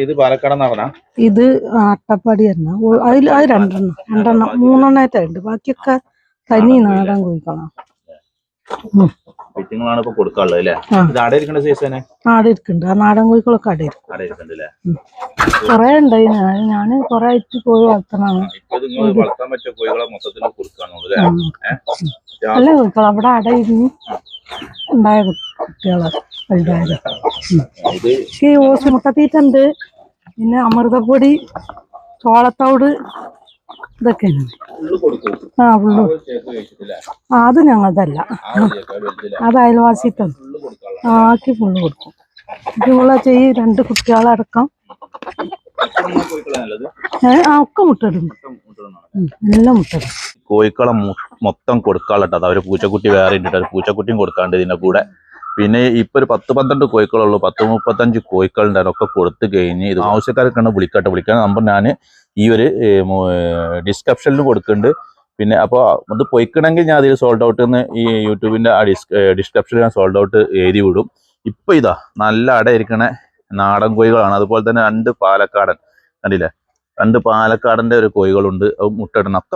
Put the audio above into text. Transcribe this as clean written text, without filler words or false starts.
ഇത് പാലക്കാട് നടന്ന ഇത് അട്ടപ്പാടി തന്നെ അതിൽ അത് രണ്ടെണ്ണം മൂന്നെണ്ണായിട്ടുണ്ട് ബാക്കിയൊക്കെ തനി നാടൻ കോഴിക്കളാണ്. കുറ്റിങ്ങളാണ് ഇപ്പൊ കൊടുക്കാനുള്ളത് അല്ലേ? ഇത് ആടെ ഇരിക്കേണ്ട സീസണ് ആടെ ഇരിക്കുന്നുണ്ട്. ആ നാടൻ കോഴികളൊക്കെ ആടെ ഇരിക്കും. കൊറേ ഉണ്ടായി. ഞാന് കൊറേ ആയിട്ട് കോഴി വളർത്തണാണ്. വളർത്താൻ പറ്റിയ കോഴികളെ മൊത്തത്തിൽ കൊടുക്കാനുള്ളൂ. നല്ല കോഴിക്കൾ അവിടെ അട ഇരുന്ന് ഉണ്ടായ കുട്ടികളെ വലുതായത്. ഈ ഓസ് മുട്ടത്തീറ്റുണ്ട്, പിന്നെ അമൃതപ്പൊടി, ചോളത്തോട്, ഇതൊക്കെയാണ്. ഫുള്ള് അത് ഞങ്ങളതല്ല, അത് അയൽവാസിത്തം ആക്കി ഫുള്ള് കൊടുക്കും. ഇതുള്ള ചെയ്യ് 2 കുട്ടികളടക്കം ഒക്കെ മുട്ടയിടും. എല്ലാം മുട്ടയിടും. കോഴിക്കളെ മൊത്തം കൊടുക്കാനുള്ളത് അവര് പൂച്ചക്കുട്ടി വേറെ ഇട്ടിട്ട് പൂച്ചക്കുട്ടിയും കൊടുക്കാണ്ട് ഇതിന്റെ കൂടെ. പിന്നെ ഇപ്പൊ ഒരു 10-12 കോഴിക്കളുള്ളൂ. 10-35 കോഴിക്കളുണ്ട്. അതൊക്കെ കൊടുത്തു കഴിഞ്ഞ് ഇത് ആവശ്യക്കാർക്കാണ് വിളിക്കാൻ നമ്പർ ഞാൻ ഈ ഒരു ഡിസ്ക്രിപ്ഷനിൽ കൊടുക്കുന്നുണ്ട്. പിന്നെ അപ്പോൾ അത് പൊയ്ക്കണമെങ്കിൽ ഞാൻ അതിൽ സോൾഡ് ഔട്ട് എന്ന് ഈ യൂട്യൂബിന്റെ ആ ഡിസ്ക്രിപ്ഷനിൽ ഞാൻ സോൾഡ് ഔട്ട് എഴുതി വിടും. ഇപ്പൊ ഇതാ നല്ല അടയിരിക്കണ നാടൻ കോഴികളാണ്. അതുപോലെ തന്നെ 2 പാലക്കാടൻ കണ്ടില്ലേ, 2 പാലക്കാടന്റെ ഒരു കോഴികളുണ്ട്. അത് മുട്ടയിടണം.